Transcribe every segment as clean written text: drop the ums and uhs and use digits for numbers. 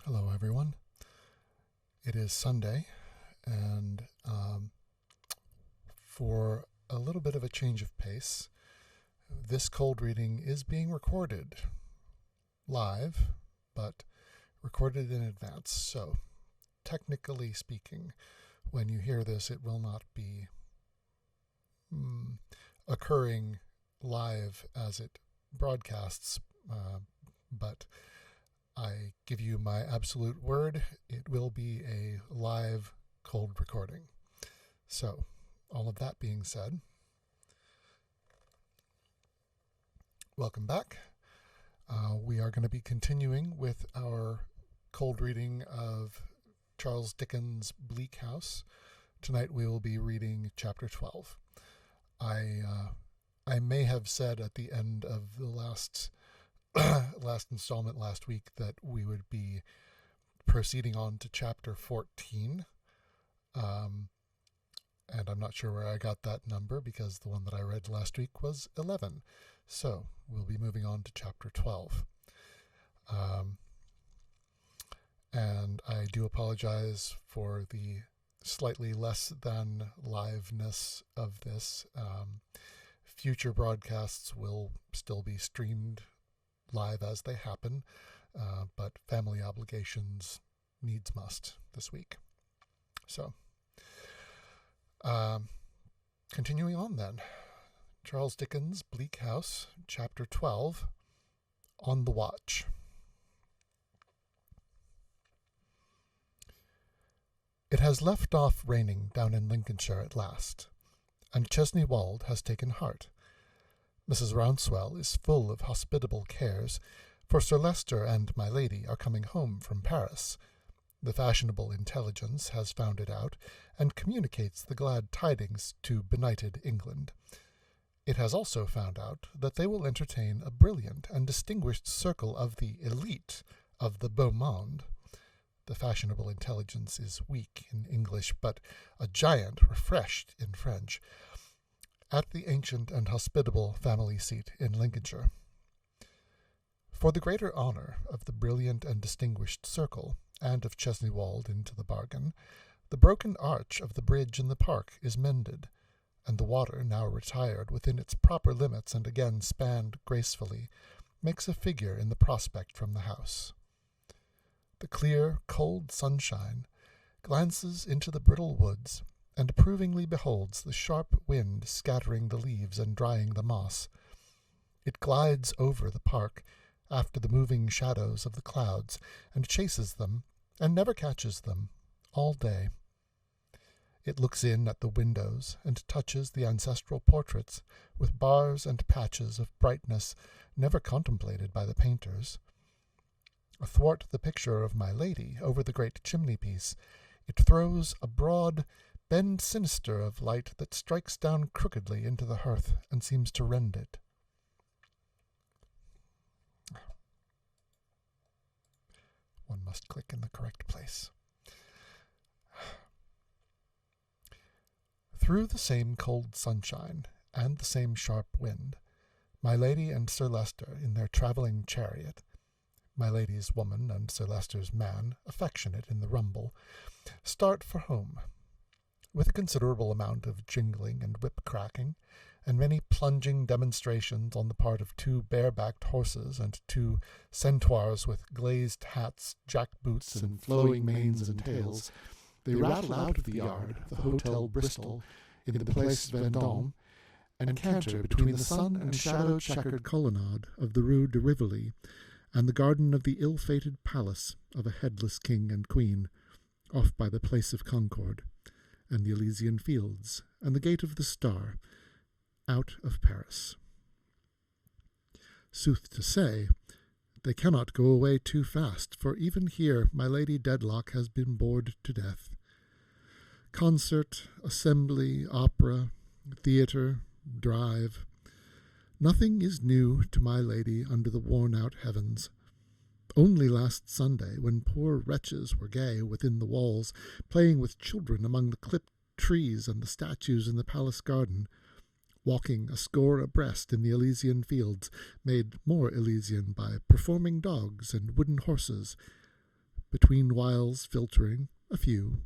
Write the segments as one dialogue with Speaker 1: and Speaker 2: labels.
Speaker 1: Hello, everyone. It is Sunday, and for a little bit of a change of pace, this cold reading is being recorded live, but recorded in advance. So, technically speaking, when you hear this, it will not be occurring live as it broadcasts, but I give you my absolute word, it will be a live cold recording. So, all of that being said, welcome back. We are going to be continuing with our cold reading of Charles Dickens' Bleak House. Tonight we will be reading chapter 12. I may have said at the end of the last installment last week that we would be proceeding on to chapter 14. And I'm not sure where I got that number because the one that I read last week was 11. So we'll be moving on to chapter 12. And I do apologize for the slightly less than liveness of this. Future broadcasts will still be streamed live as they happen, but family obligations needs must this week. So, continuing on then, Charles Dickens' Bleak House, chapter 12, On the Watch. It has left off raining down in Lincolnshire at last, and Chesney Wold has taken heart. Mrs. Rouncewell is full of hospitable cares, for Sir Leicester and my lady are coming home from Paris. The fashionable intelligence has found it out, and communicates the glad tidings to benighted England. It has also found out that they will entertain a brilliant and distinguished circle of the élite of the beau monde. The fashionable intelligence is weak in English, but a giant refreshed in French, at the ancient and hospitable family seat in Lincolnshire. For the greater honour of the brilliant and distinguished circle, and of Chesney Wold into the bargain, the broken arch of the bridge in the park is mended, and the water, now retired within its proper limits and again spanned gracefully, makes a figure in the prospect from the house. The clear, cold sunshine glances into the brittle woods, and approvingly beholds the sharp wind scattering the leaves and drying the moss. It glides over the park after the moving shadows of the clouds, and chases them, and never catches them, all day. It looks in at the windows, and touches the ancestral portraits with bars and patches of brightness never contemplated by the painters. Athwart the picture of my lady over the great chimney-piece, it throws a broad bend sinister of light that strikes down crookedly into the hearth and seems to rend it. One must click in the correct place. Through the same cold sunshine and the same sharp wind, my lady and Sir Leicester in their travelling chariot, my lady's woman and Sir Leicester's man, affectionate in the rumble, start for home, with a considerable amount of jingling and whip-cracking, and many plunging demonstrations on the part of two bare-backed horses and two centaurs with glazed hats, jack-boots, and flowing manes and tails, they rattle out of the yard, the Hotel Bristol, in the Place Vendôme, and canter between the sun and shadow-checkered colonnade of the Rue de Rivoli and the garden of the ill-fated palace of a headless king and queen, off by the Place of Concord, and the Elysian Fields, and the Gate of the Star, out of Paris. Sooth to say, they cannot go away too fast, for even here my Lady Dedlock has been bored to death. Concert, assembly, opera, theatre, drive, nothing is new to my lady under the worn-out heavens. Only last Sunday, when poor wretches were gay within the walls, playing with children among the clipped trees and the statues in the palace garden, walking a score abreast in the Elysian Fields, made more Elysian by performing dogs and wooden horses, between whiles filtering, a few,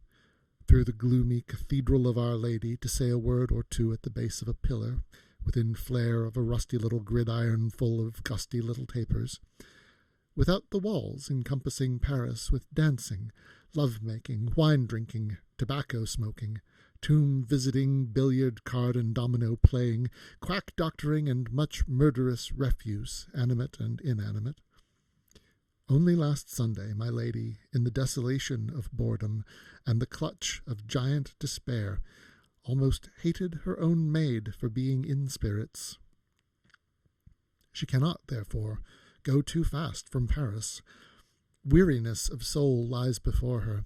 Speaker 1: through the gloomy cathedral of Our Lady to say a word or two at the base of a pillar, within flare of a rusty little gridiron full of gusty little tapers, without the walls encompassing Paris with dancing, love-making, wine-drinking, tobacco-smoking, tomb-visiting, billiard, card, and domino-playing, quack-doctoring, and much murderous refuse, animate and inanimate. Only last Sunday, my lady, in the desolation of boredom and the clutch of giant despair, almost hated her own maid for being in spirits. She cannot, therefore, go too fast from Paris. Weariness of soul lies before her,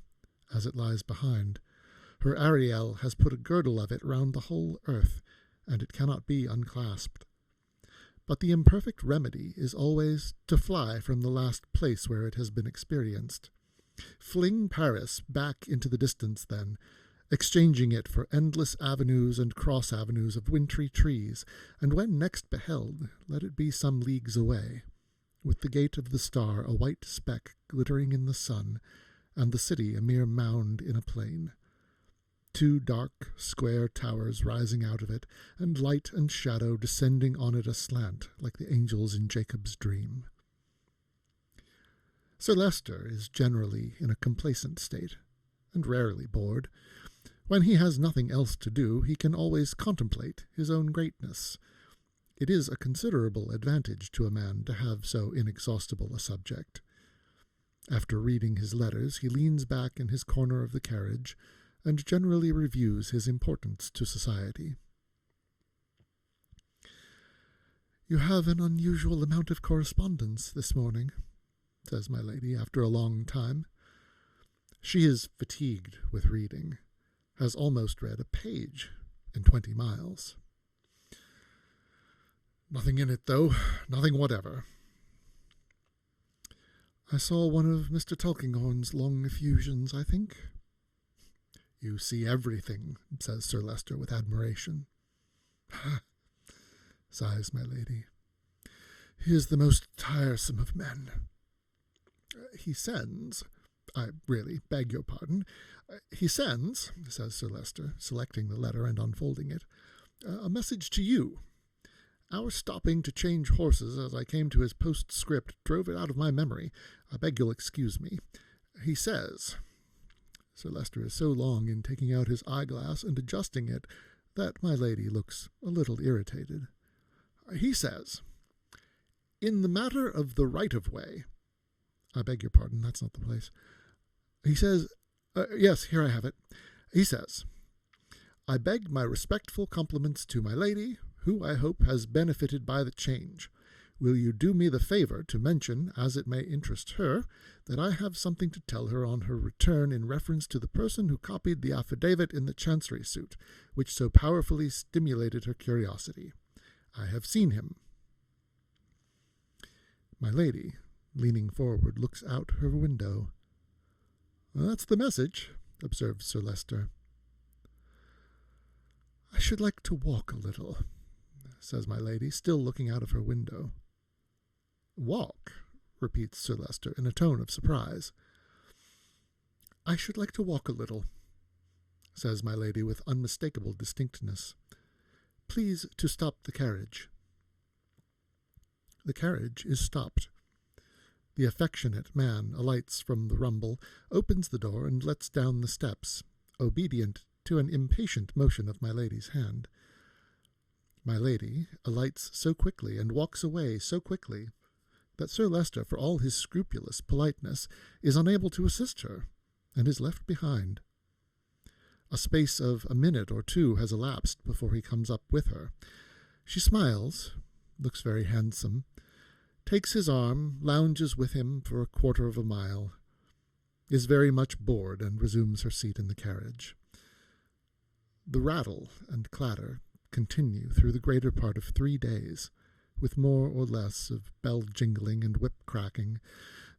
Speaker 1: as it lies behind. Her Ariel has put a girdle of it round the whole earth, and it cannot be unclasped. But the imperfect remedy is always to fly from the last place where it has been experienced. Fling Paris back into the distance, then, exchanging it for endless avenues and cross-avenues of wintry trees, and when next beheld, let it be some leagues away, with the gate of the Star a white speck glittering in the sun, and the city a mere mound in a plain. 2 dark, square towers rising out of it, and light and shadow descending on it aslant, like the angels in Jacob's dream. Sir Leicester is generally in a complacent state, and rarely bored. When he has nothing else to do, he can always contemplate his own greatness. It is a considerable advantage to a man to have so inexhaustible a subject. After reading his letters, he leans back in his corner of the carriage, and generally reviews his importance to society. "You have an unusual amount of correspondence this morning," says my lady, after a long time. She is fatigued with reading, has almost read a page in 20 miles. "Nothing in it, though, nothing whatever. I saw one of Mr. Tulkinghorn's long effusions, I think." "You see everything," says Sir Leicester with admiration. Sighs my lady. "He is the most tiresome of men. He sends, I really beg your pardon, he sends," says Sir Leicester, selecting the letter and unfolding it, "a message to you. Our stopping to change horses as I came to his postscript drove it out of my memory. I beg you'll excuse me. He says—" Sir Leicester is so long in taking out his eyeglass and adjusting it that my lady looks a little irritated. "He says, in the matter of the right-of-way—" I beg your pardon, that's not the place. "He says, yes, here I have it. He says, I beg my respectful compliments to my lady, who I hope has benefited by the change. Will you do me the favor to mention, as it may interest her, that I have something to tell her on her return in reference to the person who copied the affidavit in the Chancery suit, which so powerfully stimulated her curiosity. I have seen him." My lady, leaning forward, looks out her window. "That's the message," observes Sir Leicester. "I should like to walk a little," says my lady, still looking out of her window. "Walk?" repeats Sir Leicester in a tone of surprise. "I should like to walk a little," says my lady with unmistakable distinctness. "Please to stop the carriage." The carriage is stopped. The affectionate man alights from the rumble, opens the door, and lets down the steps, obedient to an impatient motion of my lady's hand. My lady alights so quickly and walks away so quickly that Sir Leicester, for all his scrupulous politeness, is unable to assist her, and is left behind. A space of a minute or two has elapsed before he comes up with her. She smiles, looks very handsome, takes his arm, lounges with him for a quarter of a mile, is very much bored, and resumes her seat in the carriage. The rattle and clatter continue through the greater part of 3 days, with more or less of bell-jingling and whip-cracking,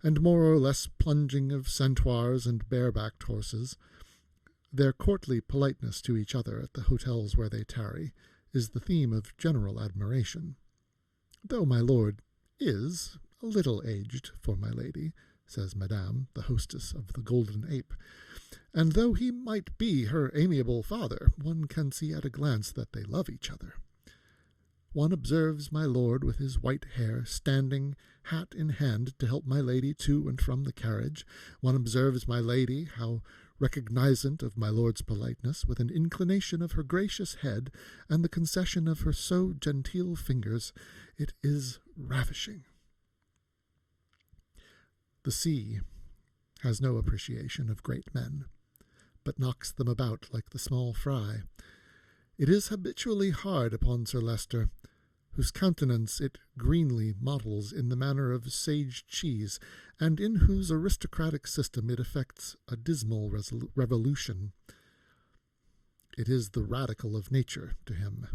Speaker 1: and more or less plunging of centaurs and bare-backed horses. Their courtly politeness to each other at the hotels where they tarry is the theme of general admiration, though my lord is a little aged for my lady, says Madame, the hostess of the Golden Ape, and though he might be her amiable father, one can see at a glance that they love each other. One observes my lord with his white hair, standing, hat in hand, to help my lady to and from the carriage. One observes my lady, how recognizant of my lord's politeness, with an inclination of her gracious head, and the concession of her so genteel fingers. It is ravishing. The sea has no appreciation of great men, but knocks them about like the small fry. It is habitually hard upon Sir Leicester, whose countenance it greenly models in the manner of sage cheese, and in whose aristocratic system it effects a dismal revolution. It is the radical of nature to him.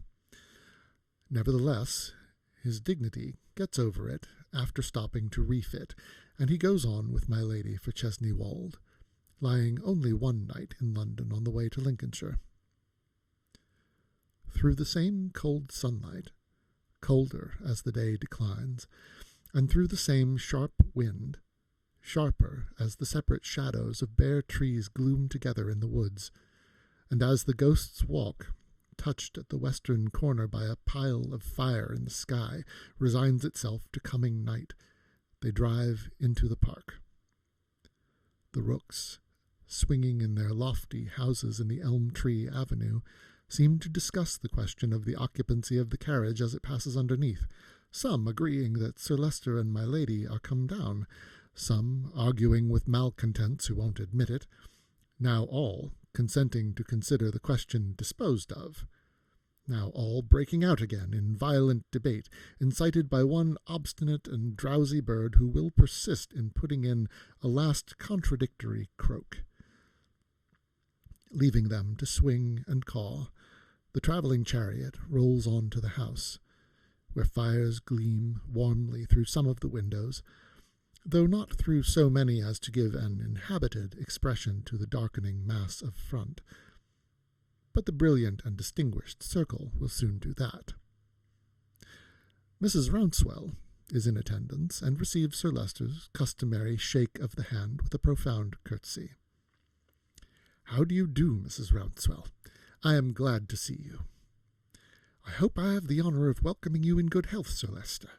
Speaker 1: Nevertheless, his dignity gets over it after stopping to refit, and he goes on with my lady for Chesney Wold, lying only one night in London on the way to Lincolnshire. Through the same cold sunlight, colder as the day declines, and through the same sharp wind, sharper as the separate shadows of bare trees gloom together in the woods, and as the ghosts walk, touched at the western corner by a pile of fire in the sky, resigns itself to coming night, they drive into the park. The rooks, swinging in their lofty houses in the elm-tree avenue, seem to discuss the question of the occupancy of the carriage as it passes underneath, some agreeing that Sir Leicester and my lady are come down, some arguing with malcontents who won't admit it, now all consenting to consider the question disposed of, now all breaking out again in violent debate, incited by one obstinate and drowsy bird who will persist in putting in a last contradictory croak. Leaving them to swing and caw, the travelling chariot rolls on to the house, where fires gleam warmly through some of the windows, though not through so many as to give an inhabited expression to the darkening mass of front. But the brilliant and distinguished circle will soon do that. Mrs. Rouncewell is in attendance, and receives Sir Leicester's customary shake of the hand with a profound curtsy. "How do you do, Mrs. Rouncewell? I am glad to see you." "I hope I have the honour of welcoming you in good health, Sir Leicester."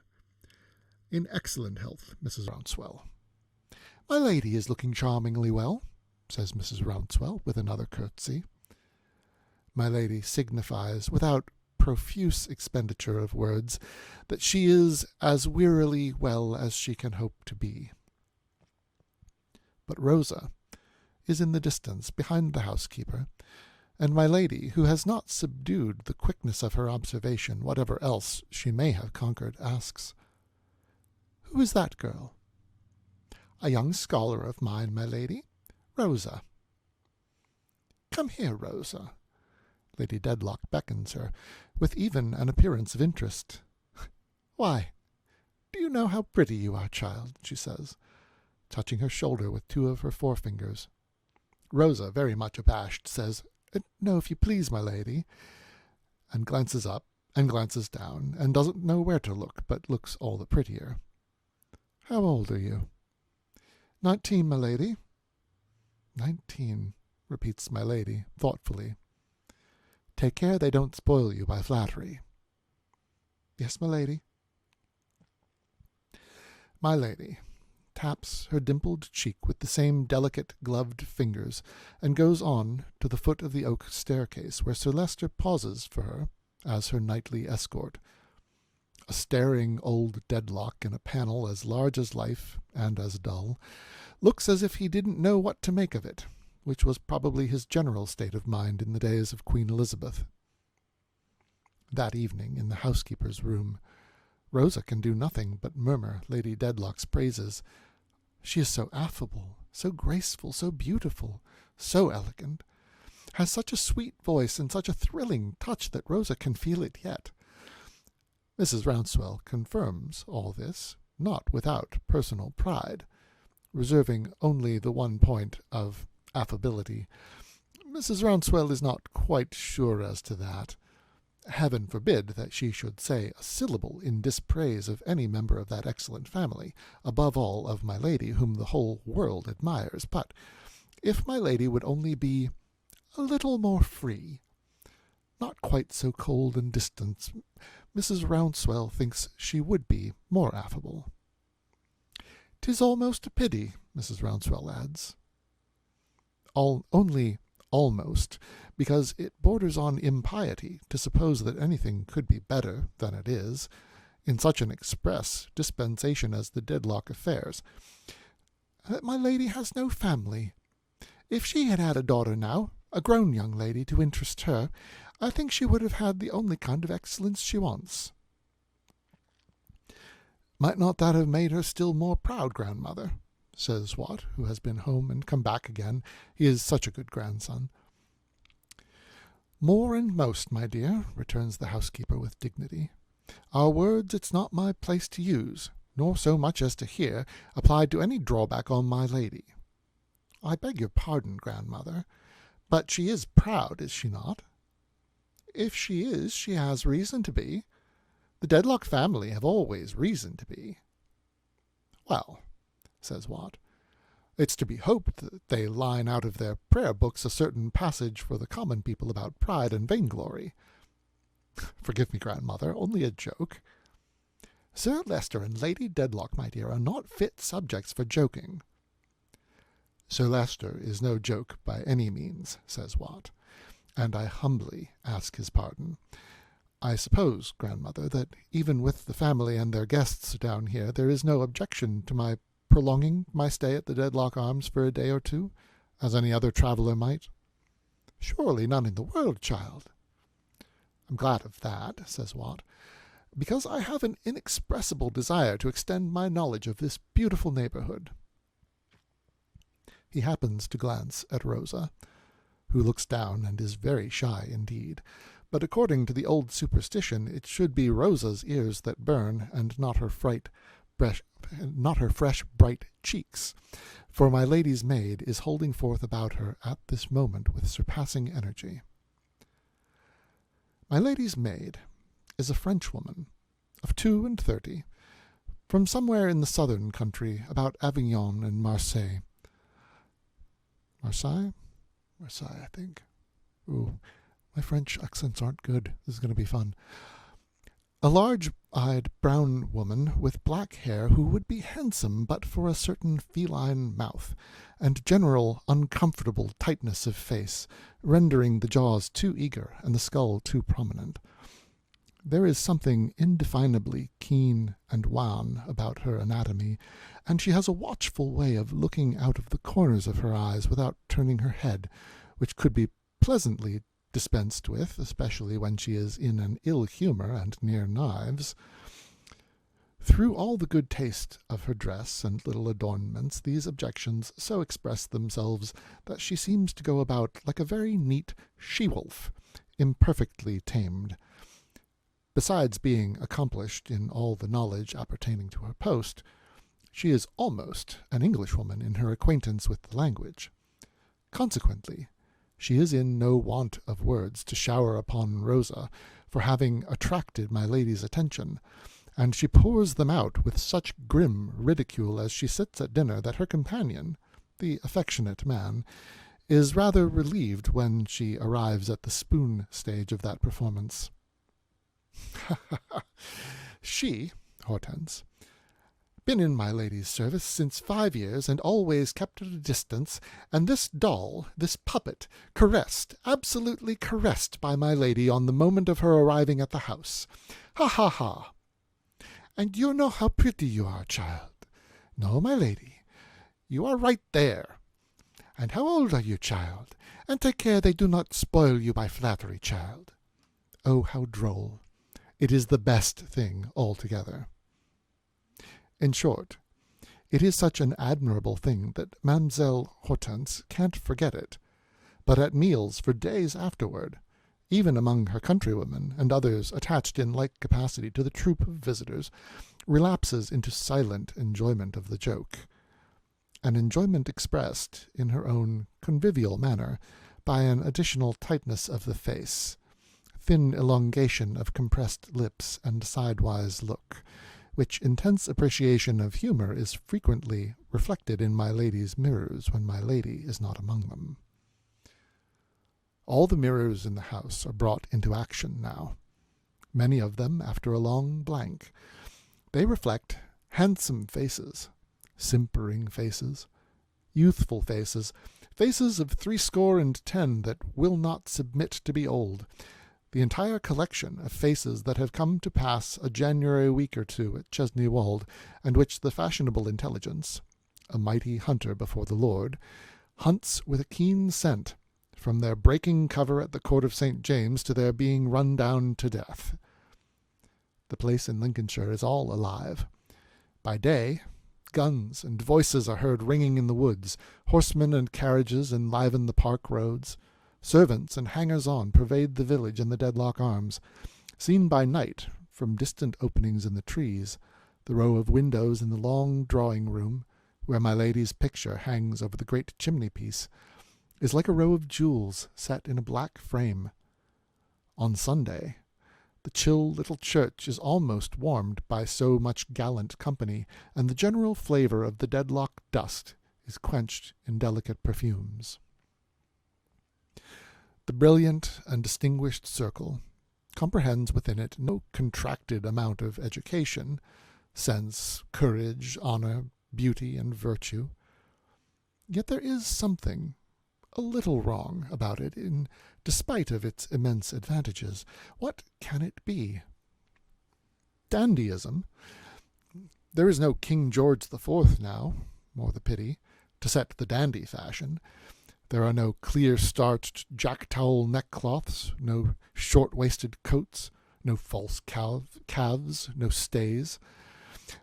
Speaker 1: "In excellent health, Mrs. Rouncewell." "My lady is looking charmingly well," says Mrs. Rouncewell, with another curtsy. My lady signifies, without profuse expenditure of words, that she is as wearily well as she can hope to be. But Rosa is in the distance behind the housekeeper, and my lady, who has not subdued the quickness of her observation, whatever else she may have conquered, asks, "Who is that girl?" "A young scholar of mine, my lady, Rosa." "Come here, Rosa." Lady Dedlock beckons her, with even an appearance of interest. "Why, do you know how pretty you are, child?" she says, touching her shoulder with two of her forefingers. Rosa, very much abashed, says, "No, if you please, my lady," and glances up and glances down, and doesn't know where to look, but looks all the prettier. "How old are you?" 19, my lady." 19, repeats my lady, thoughtfully. "Take care they don't spoil you by flattery." "Yes, my lady." My lady taps her dimpled cheek with the same delicate gloved fingers, and goes on to the foot of the oak staircase, where Sir Leicester pauses for her as her nightly escort. A staring old Dedlock in a panel as large as life and as dull, looks as if he didn't know what to make of it, which was probably his general state of mind in the days of Queen Elizabeth. That evening, in the housekeeper's room, Rosa can do nothing but murmur Lady Dedlock's praises. She is so affable, so graceful, so beautiful, so elegant, has such a sweet voice and such a thrilling touch that Rosa can feel it yet. Mrs. Rouncewell confirms all this, not without personal pride, reserving only the one point of affability. Mrs. Rouncewell is not quite sure as to that. Heaven forbid that she should say a syllable in dispraise of any member of that excellent family, above all of my lady, whom the whole world admires. But if my lady would only be a little more free, not quite so cold and distant, Mrs. Rouncewell thinks she would be more affable. 'Tis almost a pity, Mrs. Rouncewell adds. Only almost, because it borders on impiety to suppose that anything could be better than it is, in such an express dispensation as the Dedlock affairs. That my lady has no family. If she had had a daughter now, a grown young lady, to interest her, I think she would have had the only kind of excellence she wants. Might not that have made her still more proud, grandmother? Says Watt, who has been home and come back again. He is such a good grandson. More and most, my dear, returns the housekeeper with dignity. Our words it's not my place to use, nor so much as to hear, applied to any drawback on my lady. I beg your pardon, grandmother, but she is proud, is she not? If she is, she has reason to be. The Dedlock family have always reason to be. Well, says Watt, it's to be hoped that they line out of their prayer books a certain passage for the common people about pride and vainglory. Forgive me, grandmother, only a joke. Sir Leicester and Lady Dedlock, my dear, are not fit subjects for joking. Sir Leicester is no joke by any means, says Watt, and I humbly ask his pardon. I suppose, grandmother, that even with the family and their guests down here, there is no objection to my prolonging my stay at the Dedlock Arms for a day or two, as any other traveller might? Surely none in the world, child. I'm glad of that, says Watt, because I have an inexpressible desire to extend my knowledge of this beautiful neighbourhood. He happens to glance at Rosa, who looks down and is very shy indeed, but according to the old superstition it should be Rosa's ears that burn, and not her fresh, bright cheeks, for my lady's maid is holding forth about her at this moment with surpassing energy. My lady's maid is a Frenchwoman of 32, from somewhere in the southern country, about Avignon and Marseille. Marseille, I think. Ooh, my French accents aren't good. This is going to be fun. A large-eyed brown woman with black hair who would be handsome but for a certain feline mouth and general uncomfortable tightness of face, rendering the jaws too eager and the skull too prominent. There is something indefinably keen and wan about her anatomy, and she has a watchful way of looking out of the corners of her eyes without turning her head, which could be pleasantly dispensed with, especially when she is in an ill humour and near knives. Through all the good taste of her dress and little adornments, these objections so express themselves that she seems to go about like a very neat she-wolf, imperfectly tamed. Besides being accomplished in all the knowledge appertaining to her post, she is almost an Englishwoman in her acquaintance with the language. Consequently, she is in no want of words to shower upon Rosa for having attracted my lady's attention, and she pours them out with such grim ridicule as she sits at dinner that her companion, the affectionate man, is rather relieved when she arrives at the spoon stage of that performance. She, Hortense, been in my lady's service since 5 years, and always kept at a distance, and this doll, this puppet, caressed, absolutely caressed by my lady on the moment of her arriving at the house. Ha, ha, ha! And you know how pretty you are, child. No, my lady, you are right there. And how old are you, child? And take care they do not spoil you by flattery, child. Oh, how droll! It is the best thing altogether. In short, it is such an admirable thing that Mademoiselle Hortense can't forget it, but at meals for days afterward, even among her countrywomen and others attached in like capacity to the troop of visitors, relapses into silent enjoyment of the joke, an enjoyment expressed in her own convivial manner by an additional tightness of the face, thin elongation of compressed lips and sidewise look, which intense appreciation of humour is frequently reflected in my lady's mirrors when my lady is not among them. All the mirrors in the house are brought into action now, many of them after a long blank. They reflect handsome faces, simpering faces, youthful faces, faces of 70 that will not submit to be old, the entire collection of faces that have come to pass a January week or two at Chesney Wold, and which the fashionable intelligence, a mighty hunter before the Lord, hunts with a keen scent, from their breaking cover at the Court of St. James to their being run down to death. The place in Lincolnshire is all alive. By day, guns and voices are heard ringing in the woods, horsemen and carriages enliven the park roads, servants and hangers-on pervade the village and the Dedlock Arms. Seen by night, from distant openings in the trees, the row of windows in the long drawing-room, where my lady's picture hangs over the great chimney-piece, is like a row of jewels set in a black frame. On Sunday, the chill little church is almost warmed by so much gallant company, and the general flavour of the Dedlock dust is quenched in delicate perfumes. The brilliant and distinguished circle comprehends within it no contracted amount of education, sense, courage, honour, beauty, and virtue. Yet there is something a little wrong about it, in despite of its immense advantages. What can it be? Dandyism. There is no King George IV now, more the pity, to set the dandy fashion. There are no clear-starched jack-towel neckcloths, no short-waisted coats, no false calves, no stays.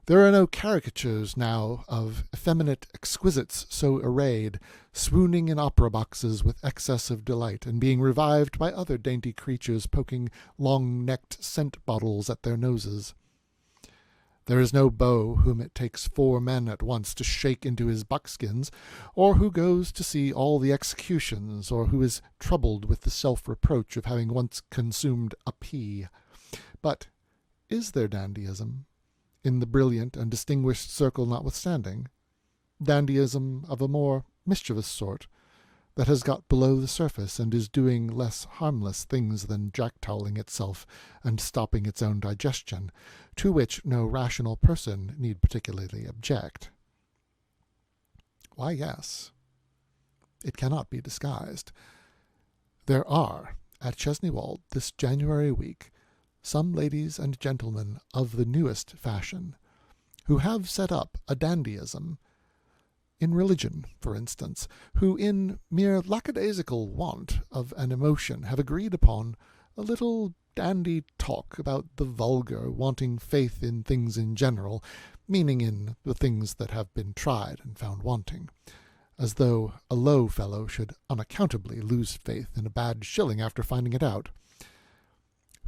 Speaker 1: There are no caricatures now of effeminate exquisites so arrayed, swooning in opera boxes with excess of delight, and being revived by other dainty creatures poking long-necked scent bottles at their noses. There is no beau whom it takes 4 men at once to shake into his buckskins, or who goes to see all the executions, or who is troubled with the self-reproach of having once consumed a pea. But is there dandyism? In the brilliant and distinguished circle notwithstanding, dandyism of a more mischievous sort, that has got below the surface and is doing less harmless things than jack-toweling itself and stopping its own digestion, to which no rational person need particularly object. Why, yes, it cannot be disguised. There are, at Chesney Wold this January week, some ladies and gentlemen of the newest fashion, who have set up a dandyism, in religion, for instance, who in mere lackadaisical want of an emotion have agreed upon a little dandy talk about the vulgar wanting faith in things in general, meaning in the things that have been tried and found wanting, as though a low fellow should unaccountably lose faith in a bad shilling after finding it out.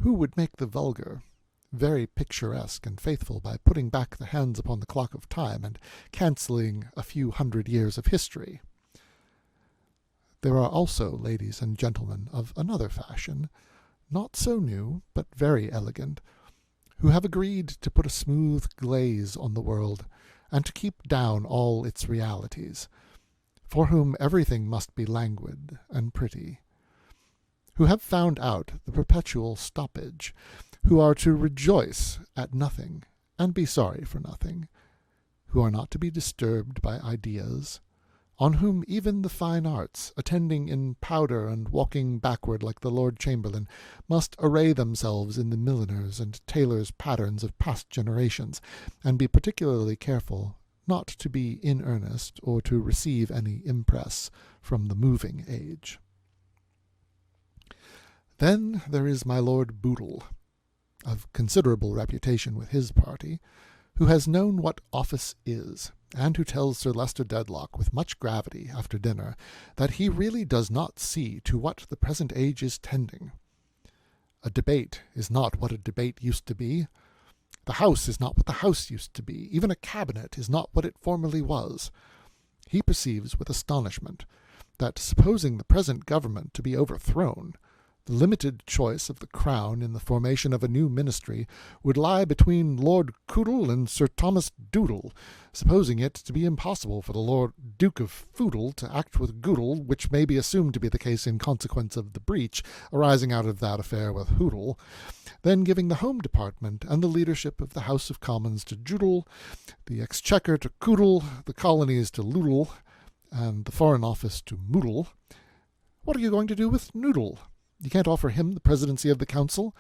Speaker 1: Who would make the vulgar very picturesque and faithful by putting back the hands upon the clock of time and cancelling a few 100 years of history? There are also ladies and gentlemen of another fashion, not so new, but very elegant, who have agreed to put a smooth glaze on the world, and to keep down all its realities, for whom everything must be languid and pretty, who have found out the perpetual stoppage, who are to rejoice at nothing, and be sorry for nothing, who are not to be disturbed by ideas, on whom even the fine arts, attending in powder and walking backward like the Lord Chamberlain, must array themselves in the milliners' and tailors' patterns of past generations, and be particularly careful not to be in earnest or to receive any impress from the moving age. Then there is my Lord Boodle, of considerable reputation with his party, who has known what office is, and who tells Sir Leicester Dedlock with much gravity after dinner that he really does not see to what the present age is tending. A debate is not what a debate used to be. The House is not what the House used to be. Even a cabinet is not what it formerly was. He perceives with astonishment that, supposing the present government to be overthrown, The limited choice of the Crown in the formation of a new ministry would lie between Lord Coodle and Sir Thomas Doodle, supposing it to be impossible for the Lord Duke of Foodle to act with Goodle, which may be assumed to be the case in consequence of the breach arising out of that affair with Hoodle, then giving the Home Department and the leadership of the House of Commons to Joodle, the Exchequer to Coodle, the colonies to Loodle, and the Foreign Office to Moodle. What are you going to do with Noodle? You can't offer him the presidency of the council.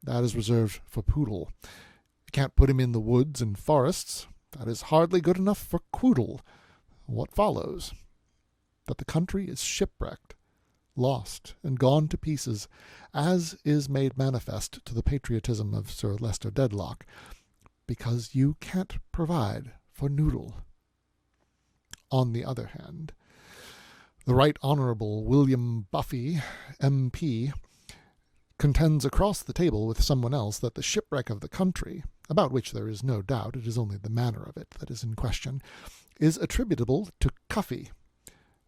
Speaker 1: That is reserved for Poodle. You can't put him in the woods and forests. That is hardly good enough for Quoodle. What follows? That the country is shipwrecked, lost, and gone to pieces, as is made manifest to the patriotism of Sir Leicester Dedlock, because you can't provide for Noodle. On the other hand, the Right Honourable William Buffy, M.P., contends across the table with someone else that the shipwreck of the country, about which there is no doubt, it is only the manner of it that is in question, is attributable to Cuffy.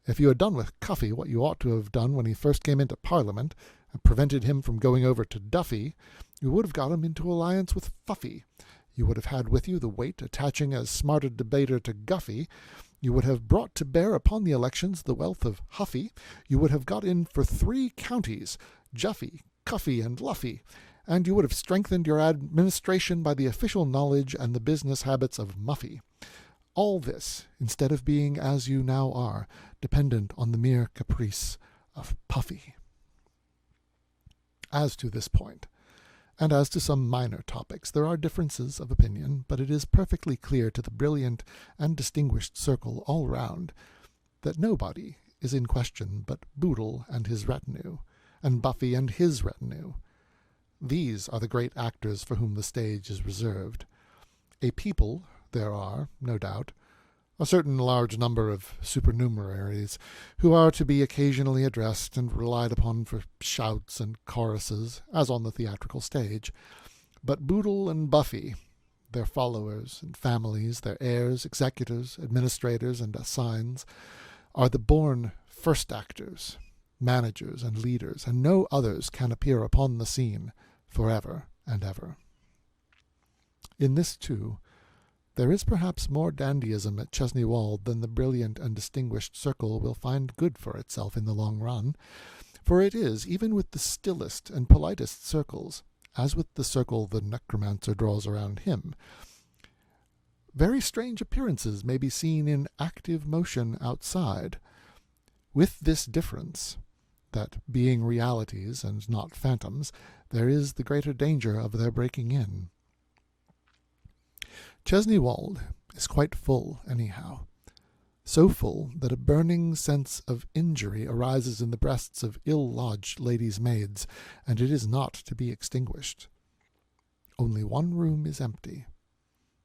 Speaker 1: If you had done with Cuffy what you ought to have done when he first came into Parliament, and prevented him from going over to Duffy, you would have got him into alliance with Fuffy. You would have had with you the weight attaching as smart a debater to Guffy. You would have brought to bear upon the elections the wealth of Huffy. You would have got in for 3 counties, Juffy, Cuffy, and Luffy, and you would have strengthened your administration by the official knowledge and the business habits of Muffy. All this, instead of being, as you now are, dependent on the mere caprice of Puffy. As to this point, and as to some minor topics, there are differences of opinion, but it is perfectly clear to the brilliant and distinguished circle all round that nobody is in question but Boodle and his retinue, and Buffy and his retinue. These are the great actors for whom the stage is reserved. A people there are, no doubt, a certain large number of supernumeraries, who are to be occasionally addressed and relied upon for shouts and choruses, as on the theatrical stage. But Boodle and Buffy, their followers and families, their heirs, executors, administrators, and assigns, are the born first actors, managers, and leaders, and no others can appear upon the scene forever and ever. In this, too, there is perhaps more dandyism at Chesney Wold than the brilliant and distinguished circle will find good for itself in the long run, for it is, even with the stillest and politest circles, as with the circle the necromancer draws around him, very strange appearances may be seen in active motion outside, with this difference, that, being realities and not phantoms, there is the greater danger of their breaking in. Chesney Wold is quite full, anyhow, so full that a burning sense of injury arises in the breasts of ill-lodged ladies' maids, and it is not to be extinguished. Only one room is empty.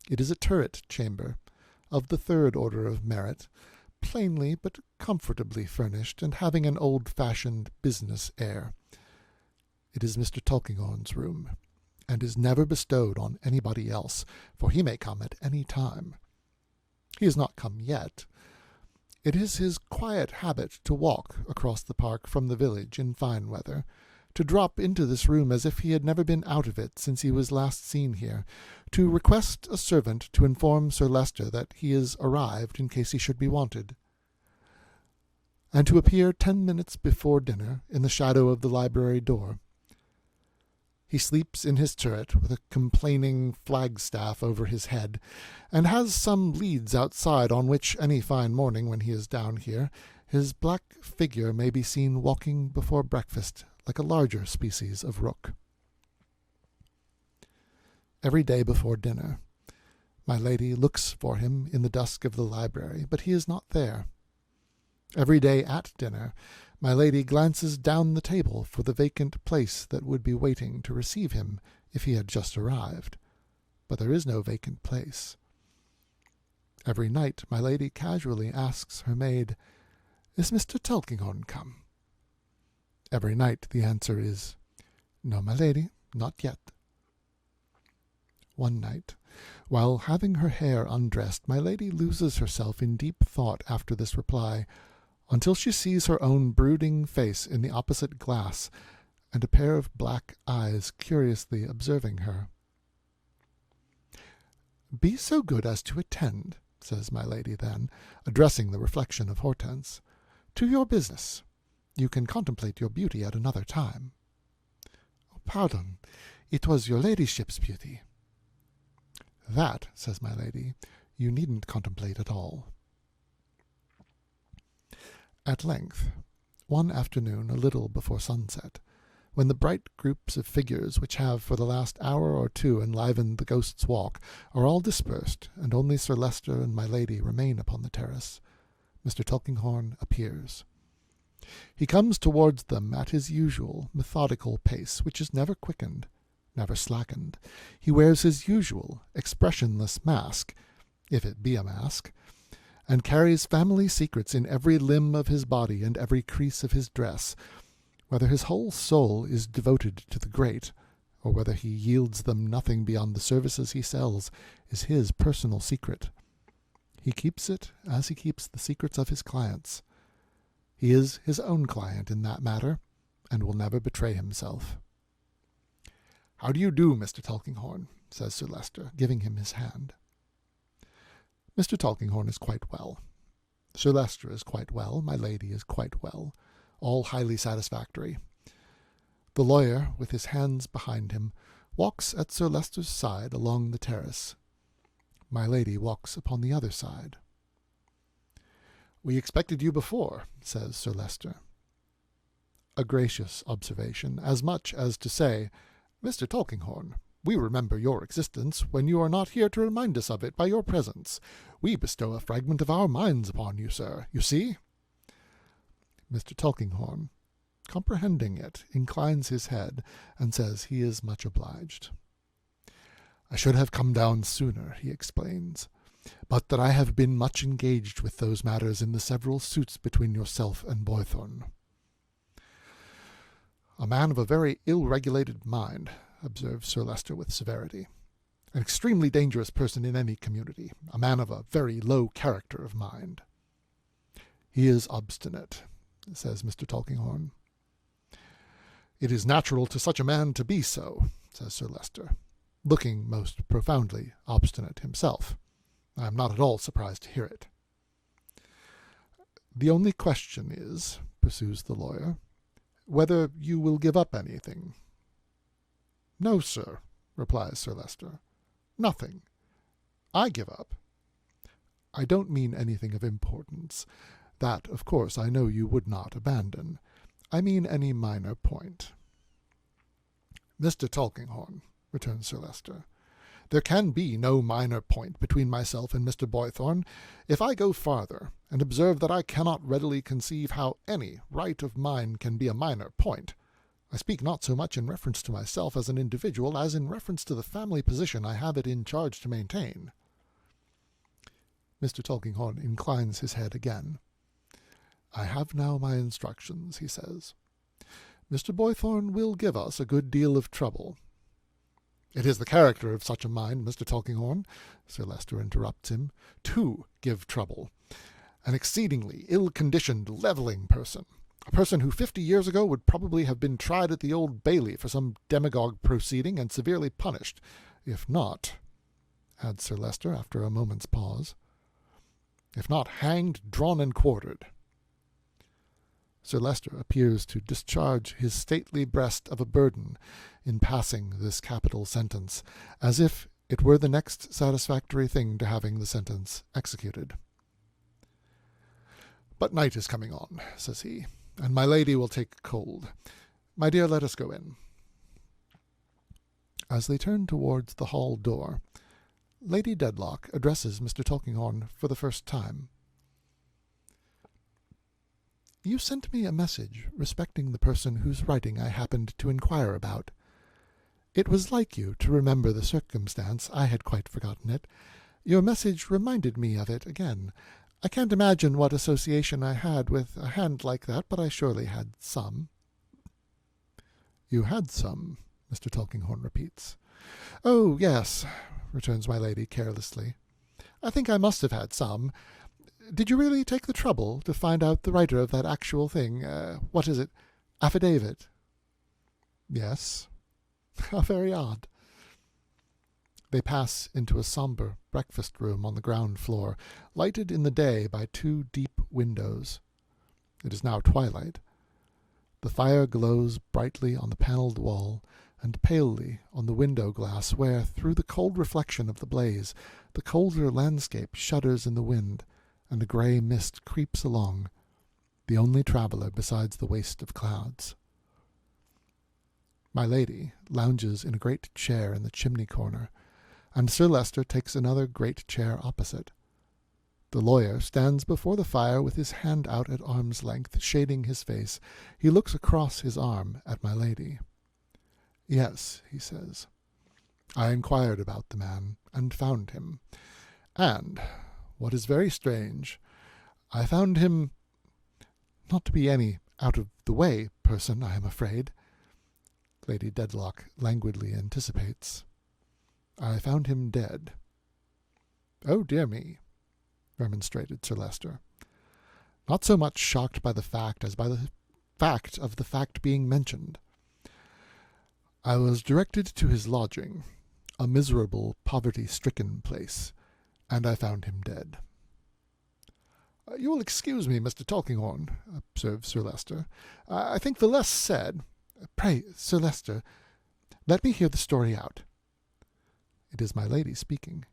Speaker 1: It is a turret chamber, of the 3rd order of merit, plainly but comfortably furnished, and having an old-fashioned business air. It is Mr. Tulkinghorn's room, and is never bestowed on anybody else, for he may come at any time. He has not come yet. It is his quiet habit to walk across the park from the village in fine weather, to drop into this room as if he had never been out of it since he was last seen here, to request a servant to inform Sir Leicester that he is arrived in case he should be wanted, and to appear 10 minutes before dinner in the shadow of the library door. He sleeps in his turret with a complaining flagstaff over his head, and has some leads outside on which, any fine morning when he is down here, his black figure may be seen walking before breakfast like a larger species of rook. Every day before dinner, my lady looks for him in the dusk of the library, but he is not there. Every day at dinner, my lady glances down the table for the vacant place that would be waiting to receive him if he had just arrived, but there is no vacant place. Every night my lady casually asks her maid, "Is Mr. Tulkinghorn come?" Every night the answer is, "No, my lady, not yet." One night, while having her hair undressed, my lady loses herself in deep thought after this reply, until she sees her own brooding face in the opposite glass, and a pair of black eyes curiously observing her. "Be so good as to attend," says my lady then, addressing the reflection of Hortense, "to your business. You can contemplate your beauty at another time." "Pardon, it was your ladyship's beauty." "That," says my lady, "you needn't contemplate at all." At length, one afternoon a little before sunset, when the bright groups of figures which have for the last hour or two enlivened the Ghost's Walk are all dispersed, and only Sir Leicester and my lady remain upon the terrace, Mr. Tulkinghorn appears. He comes towards them at his usual methodical pace, which is never quickened, never slackened. He wears his usual expressionless mask, if it be a mask, and carries family secrets in every limb of his body and every crease of his dress. Whether his whole soul is devoted to the great, or whether he yields them nothing beyond the services he sells, is his personal secret. He keeps it as he keeps the secrets of his clients. He is his own client in that matter, and will never betray himself. "How do you do, Mr. Tulkinghorn?" says Sir Leicester, giving him his hand. Mr. Tulkinghorn is quite well. Sir Leicester is quite well. My lady is quite well. All highly satisfactory. The lawyer, with his hands behind him, walks at Sir Leicester's side along the terrace. My lady walks upon the other side. "We expected you before," says Sir Leicester. A gracious observation, as much as to say, "Mr. Tulkinghorn, we remember your existence when you are not here to remind us of it by your presence. We bestow a fragment of our minds upon you, sir, you see." Mr. Tulkinghorn, comprehending it, inclines his head, and says he is much obliged. "I should have come down sooner," he explains, "but that I have been much engaged with those matters in the several suits between yourself and Boythorn." "A man of a very ill-regulated mind," observes Sir Leicester with severity. "An extremely dangerous person in any community. A man of a very low character of mind." "He is obstinate," says Mr. Tulkinghorn. "It is natural to such a man to be so," says Sir Leicester, looking most profoundly obstinate himself. "I am not at all surprised to hear it." "The only question is," pursues the lawyer, "whether you will give up anything." "No, sir," replies Sir Leicester. "Nothing. I give up. I don't mean anything of importance. That, of course, I know you would not abandon. I mean any minor point." "Mr. Tulkinghorn," returns Sir Leicester, "there can be no minor point between myself and Mr. Boythorn. If I go farther, and observe that I cannot readily conceive how any right of mine can be a minor point, I speak not so much in reference to myself as an individual as in reference to the family position I have it in charge to maintain." Mr. Tulkinghorn inclines his head again. "I have now my instructions," he says. "Mr. Boythorn will give us a good deal of trouble." "It is the character of such a mind, Mr. Tulkinghorn," Sir Leicester interrupts him, "to give trouble. An exceedingly ill-conditioned, levelling person. A person who 50 years ago would probably have been tried at the Old Bailey for some demagogue proceeding and severely punished. If not," adds Sir Leicester after a moment's pause, "if not hanged, drawn, and quartered." Sir Leicester appears to discharge his stately breast of a burden in passing this capital sentence, as if it were the next satisfactory thing to having the sentence executed. "But night is coming on," says he, "and my lady will take cold. My dear, let us go in." As they turn towards the hall door, Lady Dedlock addresses Mr. Tulkinghorn for the first time. "You sent me a message respecting the person whose writing I happened to inquire about. It was like you to remember the circumstance. I had quite forgotten it. Your message reminded me of it again. I can't imagine what association I had with a hand like that, but I surely had some." "You had some," Mr. Tulkinghorn repeats. "Oh, yes," returns my lady carelessly. "I think I must have had some. Did you really take the trouble to find out the writer of that actual thing, what is it, affidavit?" Yes. How very odd. They pass into a sombre breakfast room on the ground floor, lighted in the day by 2 deep windows. It is now twilight. The fire glows brightly on the panelled wall, and palely on the window glass where, through the cold reflection of the blaze, the colder landscape shudders in the wind, and a grey mist creeps along, the only traveller besides the waste of clouds. My lady lounges in a great chair in the chimney corner, and Sir Leicester takes another great chair opposite. The lawyer stands before the fire with his hand out at arm's length, shading his face. He looks across his arm at my lady. "Yes," he says, "I inquired about the man, and found him. And, what is very strange, I found him not to be any out-of-the-way person, I am afraid." Lady Dedlock languidly anticipates. "I found him dead." "Oh, dear me," remonstrated Sir Leicester, not so much shocked by the fact as by the fact of the fact being mentioned. "I was directed to his lodging, a miserable, poverty-stricken place, and I found him dead." "You will excuse me, Mr. Tulkinghorn," observed Sir Leicester. "I think the less said—" "Pray, Sir Leicester, let me hear the story out." It is my lady speaking.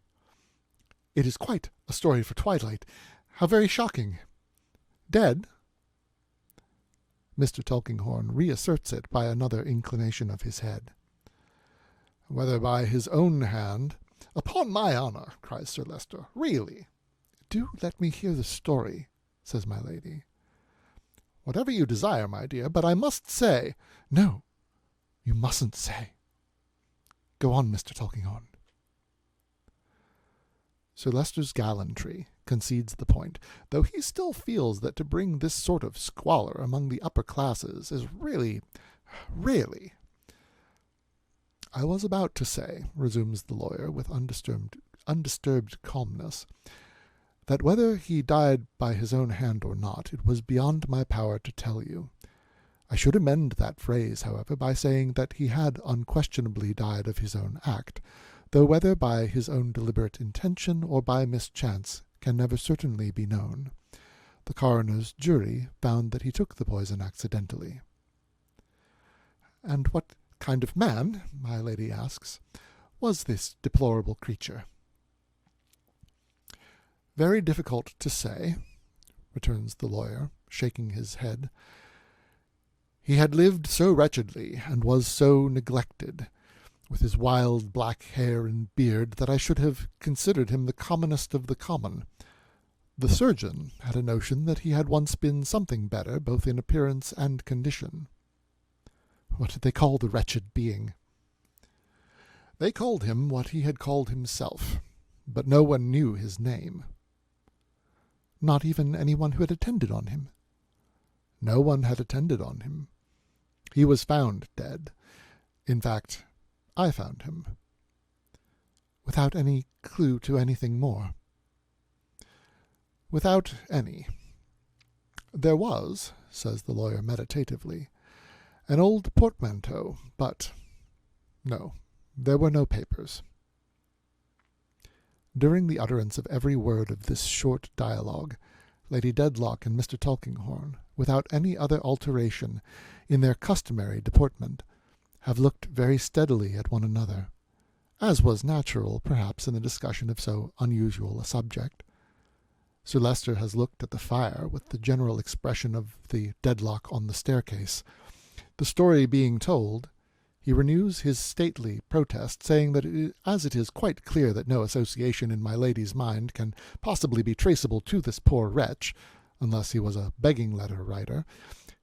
Speaker 1: "It is quite a story for twilight. How very shocking! Dead?" Mr. Tulkinghorn reasserts it by another inclination of his head. "Whether by his own hand—" "Upon my honour," cries Sir Leicester, "really—" "Do let me hear the story," says my lady. "Whatever you desire, my dear, but I must say—" "No, you mustn't say. Go on, Mr. Tulkinghorn." Sir Leicester's gallantry concedes the point, though he still feels that to bring this sort of squalor among the upper classes is really— "I was about to say," resumes the lawyer with undisturbed calmness, "that whether he died by his own hand or not, it was beyond my power to tell you. I should amend that phrase, however, by saying that he had unquestionably died of his own act, though whether by his own deliberate intention or by mischance can never certainly be known. The coroner's jury found that he took the poison accidentally." "And what kind of man," my lady asks, "was this deplorable creature?" "Very difficult to say," returns the lawyer, shaking his head. "He had lived so wretchedly, and was so neglected, with his wild black hair and beard, that I should have considered him the commonest of the common. The surgeon had a notion that he had once been something better, both in appearance and condition." "What did they call the wretched being?" "They called him what he had called himself, but no one knew his name." "Not even any one who had attended on him?" "No one had attended on him. He was found dead. In fact, I found him." "Without any clue to anything more?" "Without any. There was," says the lawyer meditatively, "an old portmanteau, but no, there were no papers." During the utterance of every word of this short dialogue, Lady Dedlock and Mr. Tulkinghorn, without any other alteration in their customary deportment, have looked very steadily at one another, as was natural, perhaps, in the discussion of so unusual a subject. Sir Leicester has looked at the fire with the general expression of the Dedlock on the staircase. The story being told, he renews his stately protest, saying that as it is quite clear that no association in my lady's mind can possibly be traceable to this poor wretch, unless he was a begging-letter writer,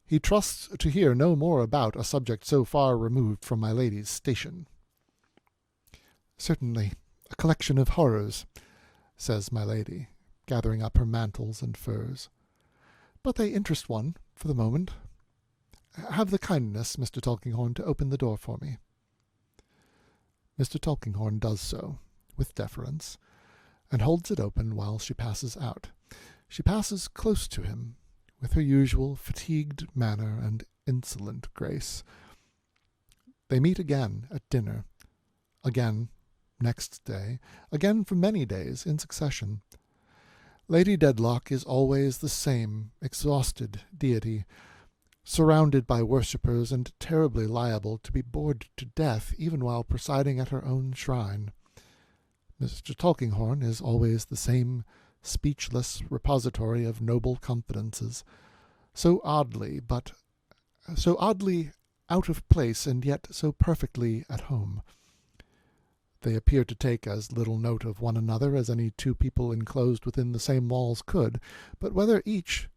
Speaker 1: he trusts to hear no more about a subject so far removed from my lady's station. "Certainly, a collection of horrors," says my lady, gathering up her mantles and furs. "But they interest one, for the moment. Have the kindness, Mr. Tulkinghorn, to open the door for me." Mr. Tulkinghorn does so, with deference, and holds it open while she passes out. She passes close to him, with her usual fatigued manner and insolent grace. They meet again at dinner, again next day, again for many days in succession. Lady Dedlock is always the same exhausted deity, surrounded by worshippers and terribly liable to be bored to death even while presiding at her own shrine. Mr. Tulkinghorn is always the same speechless repository of noble confidences, so oddly out of place and yet so perfectly at home. They appear to take as little note of one another as any two people enclosed within the same walls could, but whether each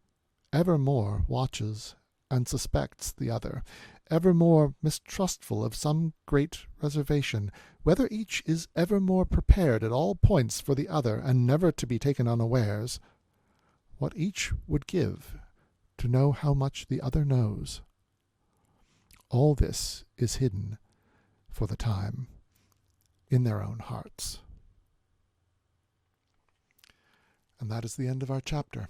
Speaker 1: evermore watches and suspects the other, evermore mistrustful of some great reservation, whether each is evermore prepared at all points for the other, and never to be taken unawares, what each would give to know how much the other knows. All this is hidden, for the time, in their own hearts. And that is the end of our chapter.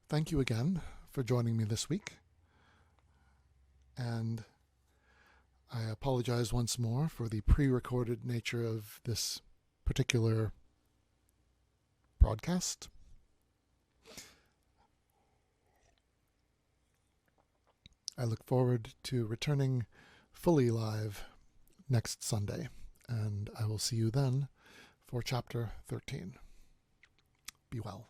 Speaker 1: Thank you again for joining me this week, and I apologize once more for the pre-recorded nature of this particular broadcast. I look forward to returning fully live next Sunday, and I will see you then for Chapter 13. Be well.